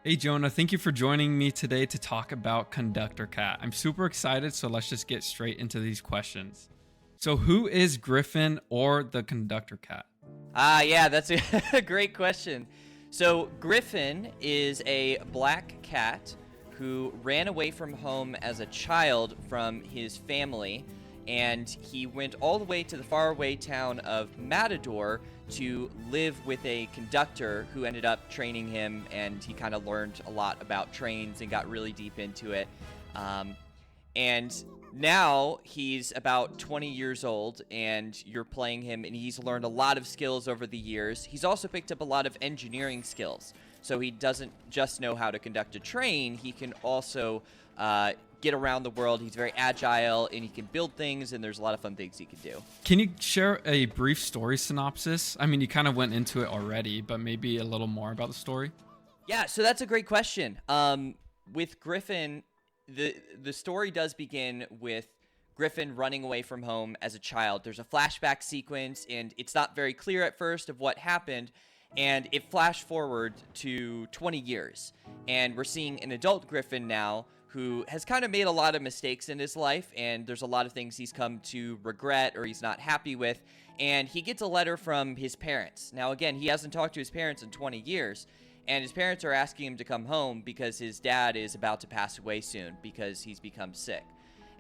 Hey Jonah, thank you for joining me today to talk about Conductor Cat. I'm super excited, so let's just get straight into these questions. So, who is Griffin or the Conductor Cat? Yeah, that's a great question. So, Griffin is a black cat who ran away from home as a child from his family, and he went all the way to the faraway town of Matador to live with a conductor who ended up training him, and he kind of learned a lot about trains and got really deep into it. Um, and now he's about 20 years old, and you're playing him, and he's learned a lot of skills over the years. He's also picked up a lot of engineering skills. So he doesn't just know how to conduct a train, he can also get around the world. He's very agile, and he can build things, and there's a lot of fun things he can do. Can you share a brief story synopsis? I mean, you kind of went into it already, but maybe a little more about the story? Yeah, so that's a great question. With Griffin, the story does begin with Griffin running away from home as a child. There's a flashback sequence, and it's not very clear at first of what happened, and it flashed forward to 20 years. And we're seeing an adult Griffin now who has kind of made a lot of mistakes in his life, and there's a lot of things he's come to regret or he's not happy with, and he gets a letter from his parents. Now, again, he hasn't talked to his parents in 20 years, and his parents are asking him to come home because his dad is about to pass away soon because he's become sick.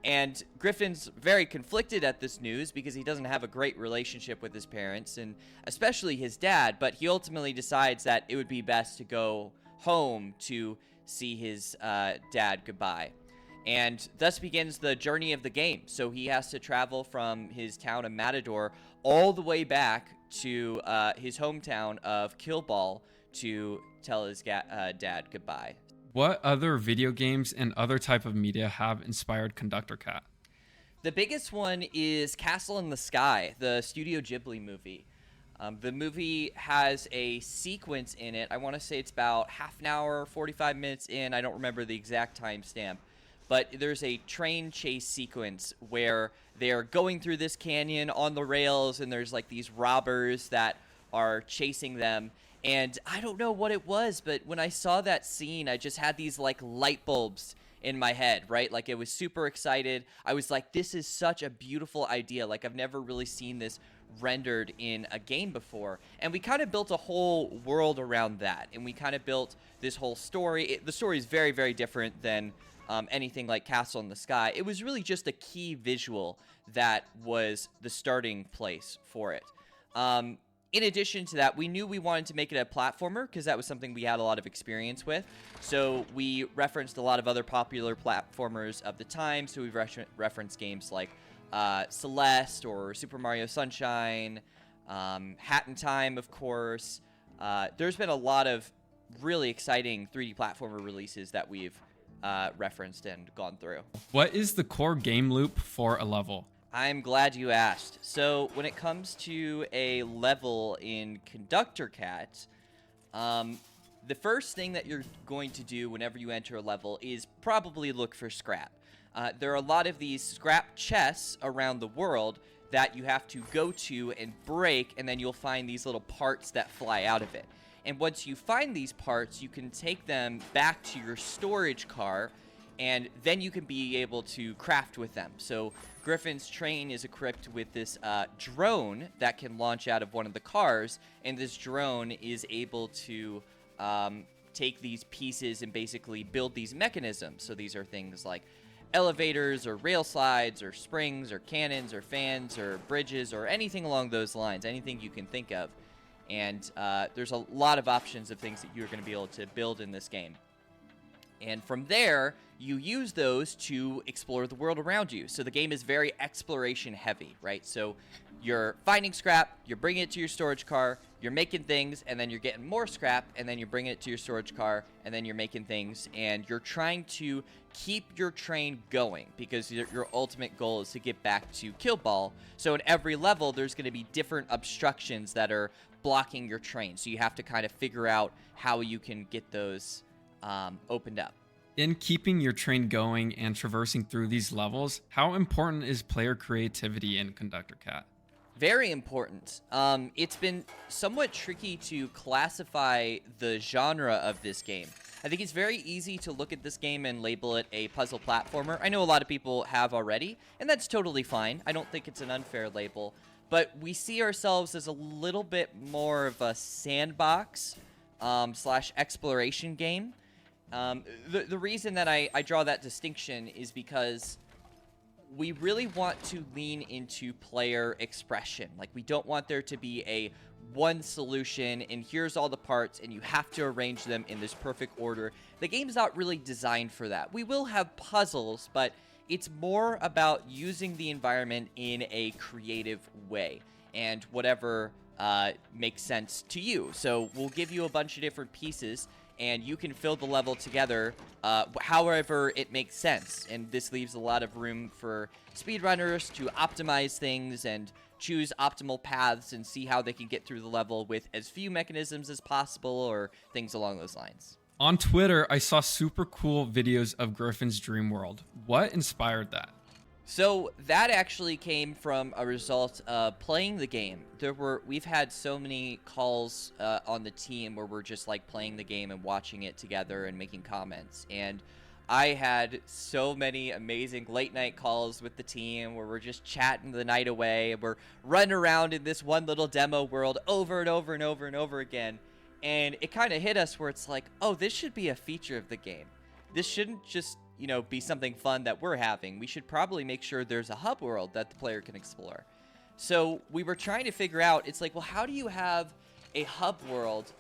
And Griffin's very conflicted at this news because he doesn't have a great relationship with his parents, and especially his dad, but he ultimately decides that it would be best to go home to see his dad goodbye. And thus begins the journey of the game. So he has to travel from his town of Matador all the way back to his hometown of Killball to tell his dad goodbye. What other video games and other type of media have inspired Conductor Cat? The biggest one is Castle in the Sky, the Studio Ghibli movie. The movie has a sequence in it. I want to say it's about half an hour, 45 minutes in. I don't remember the exact timestamp. But there's a train chase sequence where they're going through this canyon on the rails, and there's like these robbers that are chasing them. And I don't know what it was, but when I saw that scene, I just had these like light bulbs in my head, right? Like, I was super excited. I was like, this is such a beautiful idea. Like, I've never really seen this rendered in a game before. And we kind of built a whole world around that. And we kind of built this whole story. The story is very, very different than anything like Castle in the Sky. It was really just a key visual that was the starting place for it. In addition to that, we knew we wanted to make it a platformer because that was something we had a lot of experience with. So we referenced a lot of other popular platformers of the time. So we've referenced games like Celeste or Super Mario Sunshine, Hat in Time, of course. There's been a lot of really exciting 3D platformer releases that we've referenced and gone through. What is the core game loop for a level? I'm glad you asked. So when it comes to a level in Conductor Cat, the first thing that you're going to do whenever you enter a level is probably look for scrap. There are a lot of these scrap chests around the world that you have to go to and break, and then you'll find these little parts that fly out of it. And once you find these parts, you can take them back to your storage car, and then you can be able to craft with them. So Griffin's train is equipped with this drone that can launch out of one of the cars, and this drone is able to take these pieces and basically build these mechanisms. So these are things like elevators or rail slides or springs or cannons or fans or bridges or anything along those lines, anything you can think of. And there's a lot of options of things that you're going to be able to build in this game. And from there, you use those to explore the world around you. So the game is very exploration heavy, right? So you're finding scrap, you're bringing it to your storage car, you're making things, and then you're getting more scrap, and then you're bringing it to your storage car, and then you're making things, and you're trying to keep your train going because your ultimate goal is to get back to Killball. So in every level, there's going to be different obstructions that are blocking your train. So you have to kind of figure out how you can get those opened up. In keeping your train going and traversing through these levels, how important is player creativity in Conductor Cat? Very important. It's been somewhat tricky to classify the genre of this game. I think it's very easy to look at this game and label it a puzzle platformer. I know a lot of people have already, and that's totally fine. I don't think it's an unfair label. But we see ourselves as a little bit more of a sandbox slash exploration game. The reason that I draw that distinction is because we really want to lean into player expression. Like, we don't want there to be a one solution and here's all the parts and you have to arrange them in this perfect order. The game's not really designed for that. We will have puzzles, but it's more about using the environment in a creative way and whatever makes sense to you. So we'll give you a bunch of different pieces and you can fill the level together however it makes sense. And this leaves a lot of room for speedrunners to optimize things and choose optimal paths and see how they can get through the level with as few mechanisms as possible or things along those lines. On Twitter, I saw super cool videos of Griffin's Dreamworld. What inspired that? So that actually came from a result of playing the game. We've had so many calls on the team where we're just like playing the game and watching it together and making comments. And I had so many amazing late night calls with the team where we're just chatting the night away. And we're running around in this one little demo world over and over and over and over again. And it kind of hit us where it's like, oh, this should be a feature of the game. This shouldn't just, be something fun that we're having. We should probably make sure there's a hub world that the player can explore. So we were trying to figure out, it's like, well, how do you have a hub world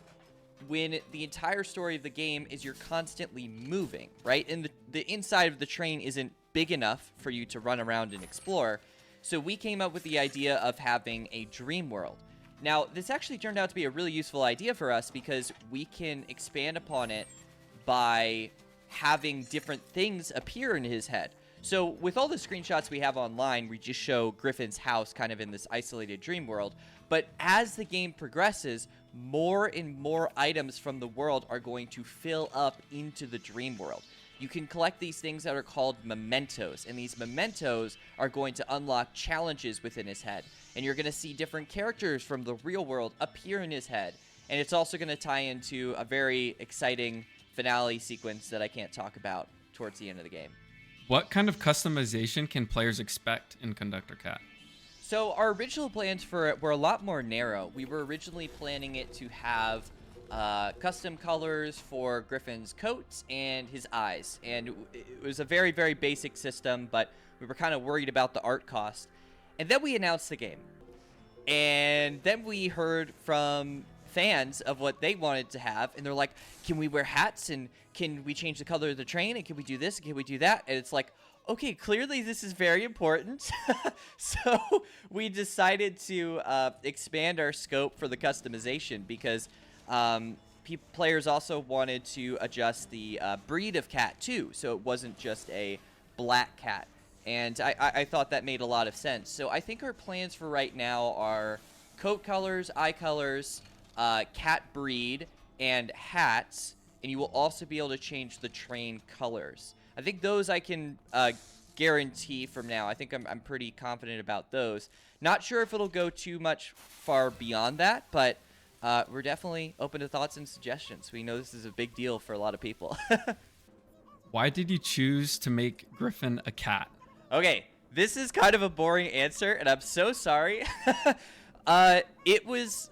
when the entire story of the game is you're constantly moving, right? And the inside of the train isn't big enough for you to run around and explore. So we came up with the idea of having a dream world. Now, this actually turned out to be a really useful idea for us because we can expand upon it by having different things appear in his head. So with all the screenshots we have online, we just show Griffin's house kind of in this isolated dream world. But as the game progresses, more and more items from the world are going to fill up into the dream world. You can collect these things that are called mementos, and these mementos are going to unlock challenges within his head. And you're going to see different characters from the real world appear in his head. And it's also going to tie into a very exciting finale sequence that I can't talk about towards the end of the game. What kind of customization can players expect in Conductor Cat? So our original plans for it were a lot more narrow. We were originally planning it to have custom colors for Griffin's coat and his eyes. And it was a very, very basic system, but we were kind of worried about the art cost. And then we announced the game. And then we heard from fans of what they wanted to have, and they're like, can we wear hats, and can we change the color of the train, and can we do this, and can we do that? And it's like, okay, clearly this is very important. So we decided to expand our scope for the customization because players also wanted to adjust the breed of cat too, so it wasn't just a black cat. And I thought that made a lot of sense. So I think our plans for right now are coat colors, eye colors, cat breed, and hats, and you will also be able to change the train colors. I think those I can guarantee from now. I think I'm pretty confident about those. Not sure if it'll go too much far beyond that, but we're definitely open to thoughts and suggestions. We know this is a big deal for a lot of people. Why did you choose to make Griffin a cat? Okay, this is kind of a boring answer, and I'm so sorry. It was...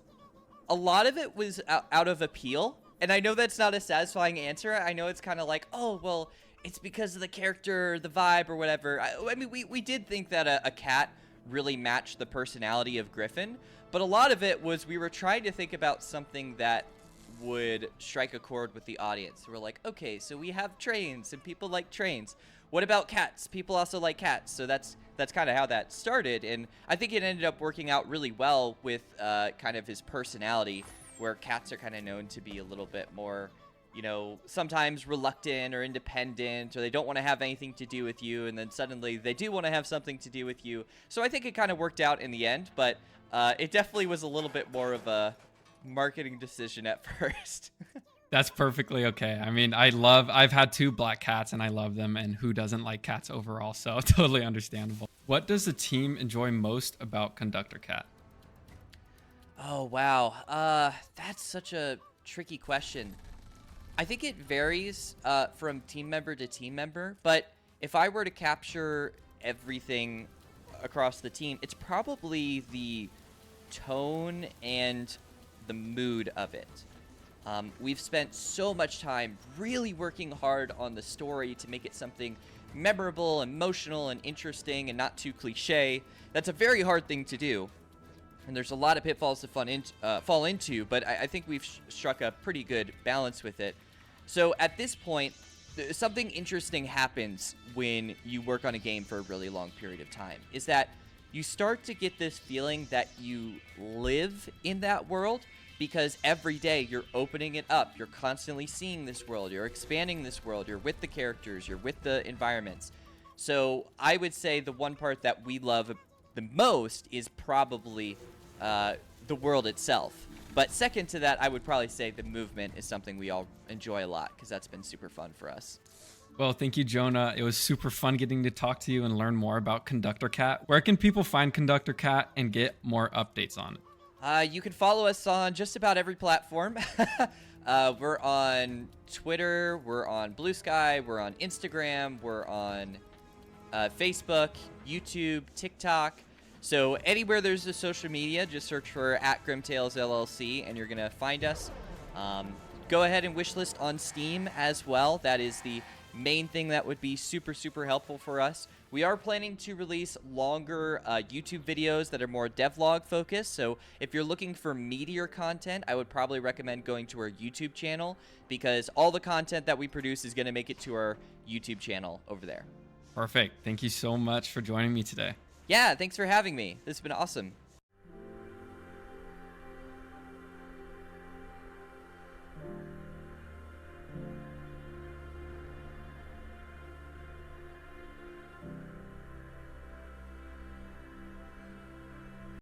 A lot of it was out of appeal, and I know that's not a satisfying answer. I know it's kind of like, oh, well, it's because of the character, the vibe, or whatever. I mean, we did think that a cat really matched the personality of Griffin, but a lot of it was we were trying to think about something that would strike a chord with the audience. We're like, okay, so we have trains, and people like trains. What about cats? People also like cats, so that's kind of how that started, and I think it ended up working out really well with kind of his personality, where cats are kind of known to be a little bit more, sometimes reluctant or independent, or they don't want to have anything to do with you, and then suddenly they do want to have something to do with you. So I think it kind of worked out in the end, but it definitely was a little bit more of a marketing decision at first. That's perfectly okay. I mean, I've had 2 black cats and I love them, and who doesn't like cats overall, so totally understandable. What does the team enjoy most about Conductor Cat? Oh, wow. That's such a tricky question. I think it varies from team member to team member, but if I were to capture everything across the team, it's probably the tone and the mood of it. We've spent so much time really working hard on the story to make it something memorable, emotional, and interesting, and not too cliche. That's a very hard thing to do, and there's a lot of pitfalls to fall into, but I think we've struck a pretty good balance with it. So at this point, something interesting happens when you work on a game for a really long period of time, is that you start to get this feeling that you live in that world, because every day you're opening it up, you're constantly seeing this world, you're expanding this world, you're with the characters, you're with the environments. So I would say the one part that we love the most is probably the world itself. But second to that, I would probably say the movement is something we all enjoy a lot, because that's been super fun for us. Well, thank you, Jonah. It was super fun getting to talk to you and learn more about Conductor Cat. Where can people find Conductor Cat and get more updates on it? You can follow us on just about every platform. We're on Twitter, we're on Blue Sky, we're on Instagram, we're on Facebook, YouTube, TikTok. So anywhere there's a social media, just search for @GrimmTales LLC and you're going to find us. Go ahead and wishlist on Steam as well. That is the main thing that would be super, super helpful for us. We are planning to release longer YouTube videos that are more devlog focused. So if you're looking for meatier content, I would probably recommend going to our YouTube channel, because all the content that we produce is going to make it to our YouTube channel over there. Perfect. Thank you so much for joining me today. Yeah, thanks for having me. This has been awesome.